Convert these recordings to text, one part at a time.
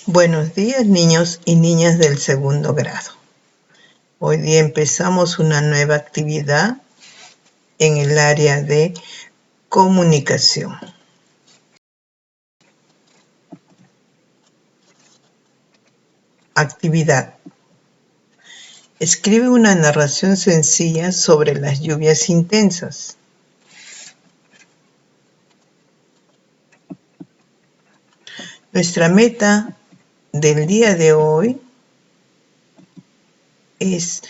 Buenos días, niños y niñas del segundo grado. Hoy día empezamos una nueva actividad en el área de comunicación. Actividad. Escribe una narración sencilla sobre las lluvias intensas. Nuestra meta del día de hoy es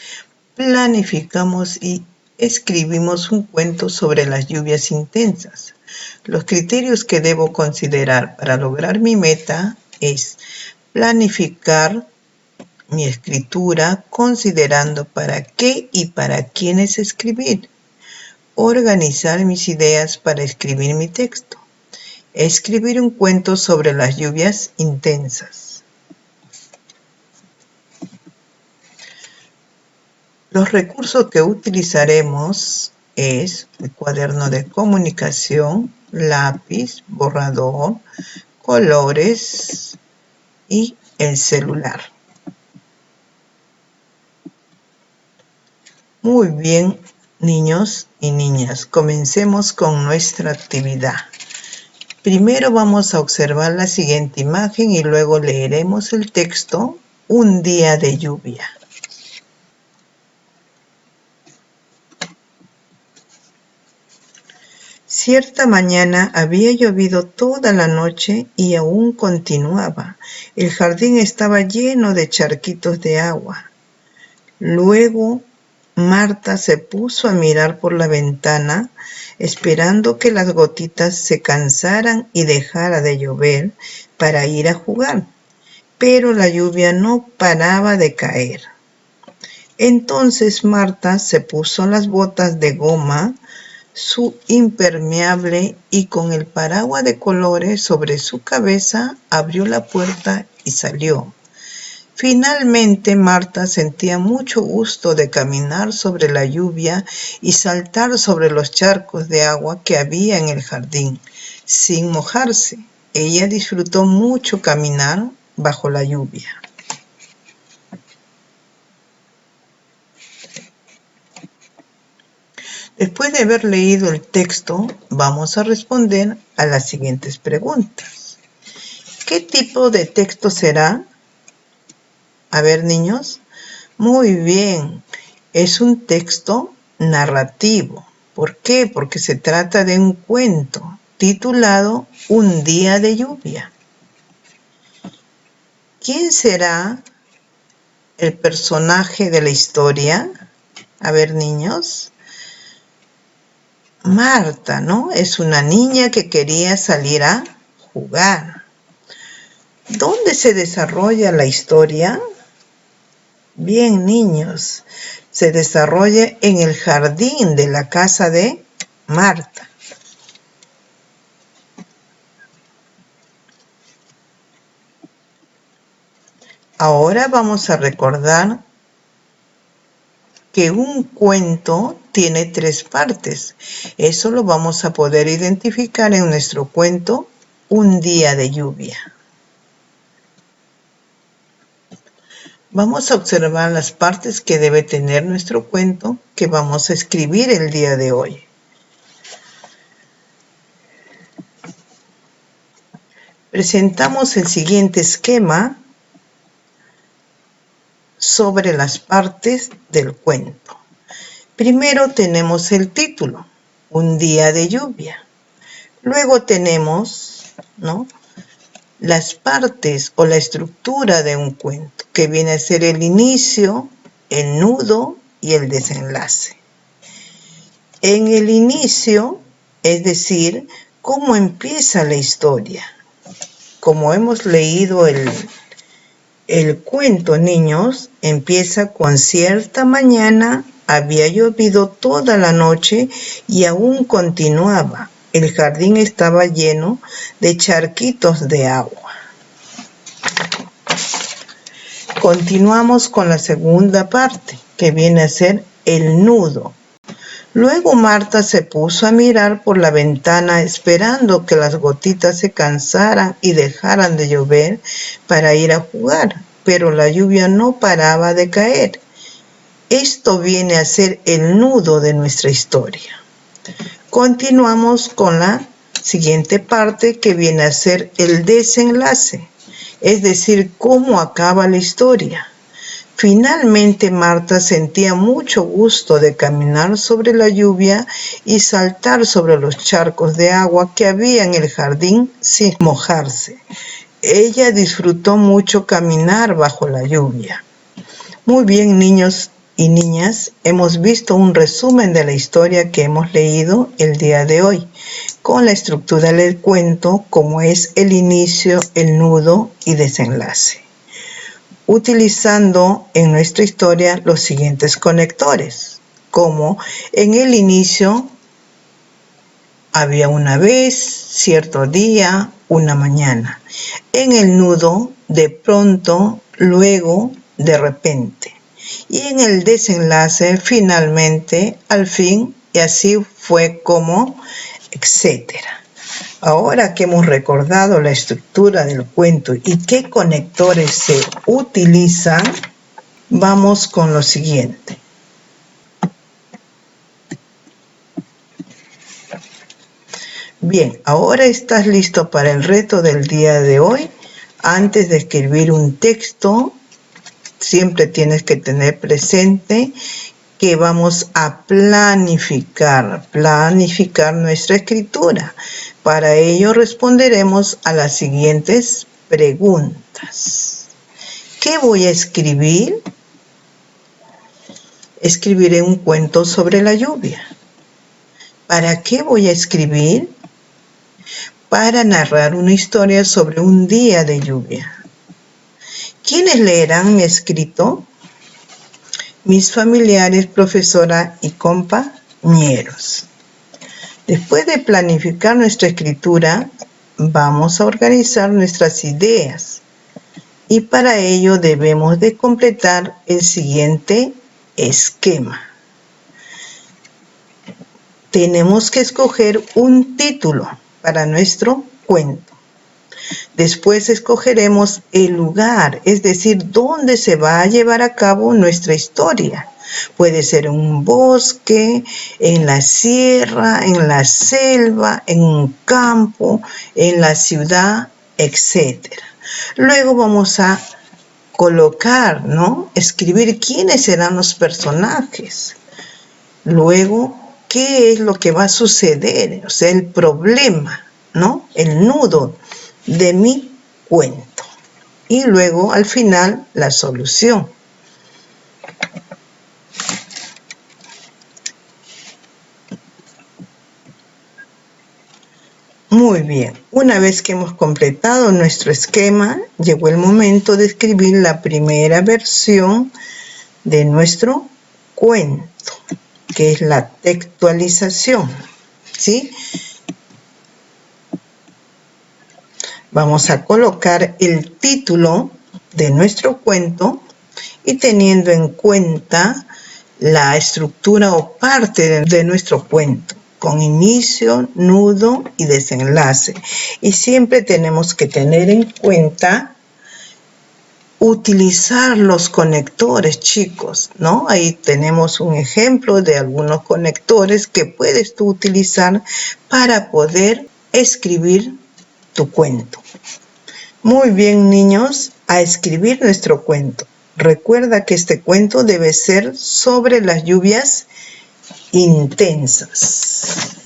planificamos y escribimos un cuento sobre las lluvias intensas. Los criterios que debo considerar para lograr mi meta es planificar mi escritura considerando para qué y para quiénes escribir, organizar mis ideas para escribir mi texto, escribir un cuento sobre las lluvias intensas. Los recursos que utilizaremos es el cuaderno de comunicación, lápiz, borrador, colores y el celular. Muy bien, niños y niñas, comencemos con nuestra actividad. Primero vamos a observar la siguiente imagen y luego leeremos el texto Un día de lluvia. Cierta mañana había llovido toda la noche y aún continuaba. El jardín estaba lleno de charquitos de agua. Luego Marta se puso a mirar por la ventana, esperando que las gotitas se cansaran y dejara de llover para ir a jugar. Pero la lluvia no paraba de caer. Entonces Marta se puso las botas de goma, su impermeable y con el paraguas de colores sobre su cabeza abrió la puerta y salió. Finalmente Marta sentía mucho gusto de caminar sobre la lluvia y saltar sobre los charcos de agua que había en el jardín, sin mojarse. Ella disfrutó mucho caminar bajo la lluvia. Después de haber leído el texto, vamos a responder a las siguientes preguntas. ¿Qué tipo de texto será? A ver, niños. Muy bien. Es un texto narrativo. ¿Por qué? Porque se trata de un cuento titulado Un día de lluvia. ¿Quién será el personaje de la historia? A ver, niños. Marta, ¿no? Es una niña que quería salir a jugar. ¿Dónde se desarrolla la historia? Bien, niños, se desarrolla en el jardín de la casa de Marta. Ahora vamos a recordar que un cuento tiene 3 partes. Eso lo vamos a poder identificar en nuestro cuento Un día de lluvia. Vamos a observar las partes que debe tener nuestro cuento que vamos a escribir el día de hoy. Presentamos el siguiente esquema sobre las partes del cuento. Primero tenemos el título, Un día de lluvia. Luego tenemos, ¿no?, las partes o la estructura de un cuento, que viene a ser el inicio, el nudo y el desenlace. En el inicio, es decir, cómo empieza la historia. Como hemos leído el cuento, niños, empieza con cierta mañana, había llovido toda la noche y aún continuaba. El jardín estaba lleno de charquitos de agua. Continuamos con la segunda parte, que viene a ser el nudo. Luego Marta se puso a mirar por la ventana esperando que las gotitas se cansaran y dejaran de llover para ir a jugar, pero la lluvia no paraba de caer. Esto viene a ser el nudo de nuestra historia. Continuamos con la siguiente parte, que viene a ser el desenlace, es decir, cómo acaba la historia. Finalmente Marta sentía mucho gusto de caminar sobre la lluvia y saltar sobre los charcos de agua que había en el jardín sin mojarse. Ella disfrutó mucho caminar bajo la lluvia. Muy bien, niños y niñas, hemos visto un resumen de la historia que hemos leído el día de hoy, con la estructura del cuento, como es el inicio, el nudo y desenlace, utilizando en nuestra historia los siguientes conectores, como en el inicio había una vez, cierto día, una mañana. En el nudo, de pronto, luego, de repente. Y en el desenlace, finalmente, al fin, y así fue como, etcétera. Ahora que hemos recordado la estructura del cuento y qué conectores se utilizan, vamos con lo siguiente. Bien, ahora estás listo para el reto del día de hoy. Antes de escribir un texto, siempre tienes que tener presente que vamos a planificar nuestra escritura. Para ello responderemos a las siguientes preguntas. ¿Qué voy a escribir? Escribiré un cuento sobre la lluvia. ¿Para qué voy a escribir? Para narrar una historia sobre un día de lluvia. ¿Quiénes leerán mi escrito? Mis familiares, profesora y compañeros. Después de planificar nuestra escritura, vamos a organizar nuestras ideas y para ello debemos de completar el siguiente esquema. Tenemos que escoger un título para nuestro cuento. Después escogeremos el lugar, es decir, dónde se va a llevar a cabo nuestra historia. Puede ser en un bosque, en la sierra, en la selva, en un campo, en la ciudad, etc. Luego vamos a colocar, ¿no? Escribir quiénes serán los personajes. Luego, qué es lo que va a suceder, o sea, el problema, ¿no? El nudo de mi cuento. Y luego, al final, la solución. Muy bien, una vez que hemos completado nuestro esquema, llegó el momento de escribir la primera versión de nuestro cuento, que es la textualización, ¿sí? Vamos a colocar el título de nuestro cuento y teniendo en cuenta la estructura o parte de nuestro cuento, con inicio, nudo y desenlace. Y siempre tenemos que tener en cuenta utilizar los conectores, chicos, ¿no? Ahí tenemos un ejemplo de algunos conectores que puedes tú utilizar para poder escribir tu cuento. Muy bien, niños, a escribir nuestro cuento. Recuerda que este cuento debe ser sobre las lluvias intensas.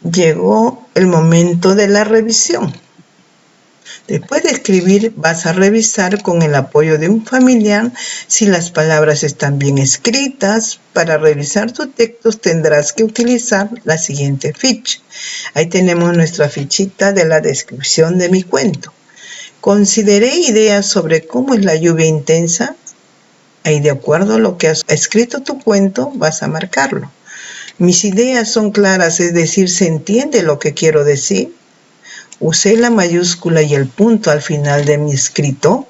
Llegó el momento de la revisión. Después de escribir, vas a revisar con el apoyo de un familiar si las palabras están bien escritas. Para revisar tus textos tendrás que utilizar la siguiente ficha. Ahí tenemos nuestra fichita de la descripción de mi cuento. Consideré ideas sobre cómo es la lluvia intensa. Ahí, de acuerdo a lo que has escrito tu cuento, vas a marcarlo. Mis ideas son claras, es decir, se entiende lo que quiero decir. Usé la mayúscula y el punto al final de mi escrito.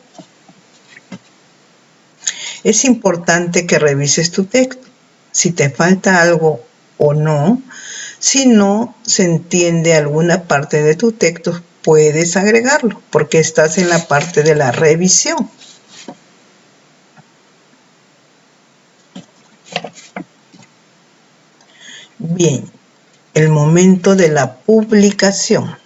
Es importante que revises tu texto, si te falta algo o no. Si no se entiende alguna parte de tu texto, puedes agregarlo, porque estás en la parte de la revisión. Bien, el momento de la publicación.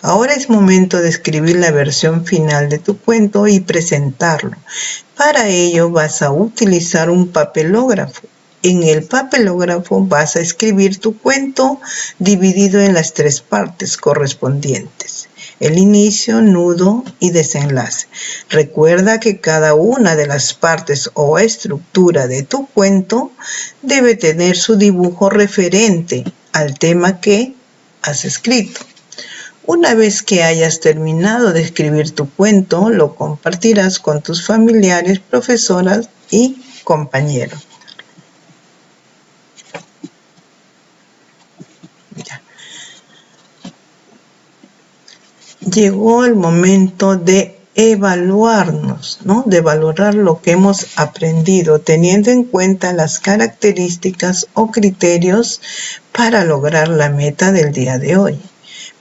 Ahora es momento de escribir la versión final de tu cuento y presentarlo. Para ello vas a utilizar un papelógrafo. En el papelógrafo vas a escribir tu cuento dividido en las 3 partes correspondientes: el inicio, nudo y desenlace. Recuerda que cada una de las partes o estructura de tu cuento debe tener su dibujo referente al tema que has escrito. Una vez que hayas terminado de escribir tu cuento, lo compartirás con tus familiares, profesoras y compañeros. Ya. Llegó el momento de evaluarnos, ¿no? De valorar lo que hemos aprendido, teniendo en cuenta las características o criterios para lograr la meta del día de hoy.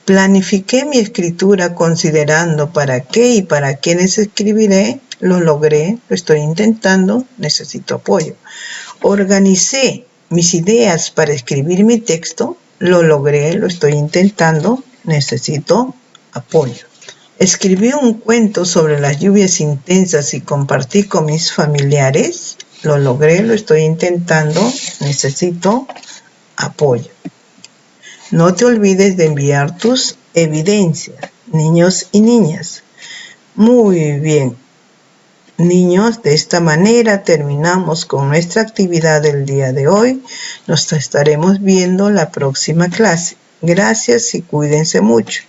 Planifiqué mi escritura considerando para qué y para quiénes escribiré. Lo logré, lo estoy intentando, necesito apoyo. Organicé mis ideas para escribir mi texto. Lo logré, lo estoy intentando, necesito apoyo. Escribí un cuento sobre las lluvias intensas y compartí con mis familiares. Lo logré, lo estoy intentando, necesito apoyo. No te olvides de enviar tus evidencias, niños y niñas. Muy bien, niños, de esta manera terminamos con nuestra actividad del día de hoy. Nos estaremos viendo la próxima clase. Gracias y cuídense mucho.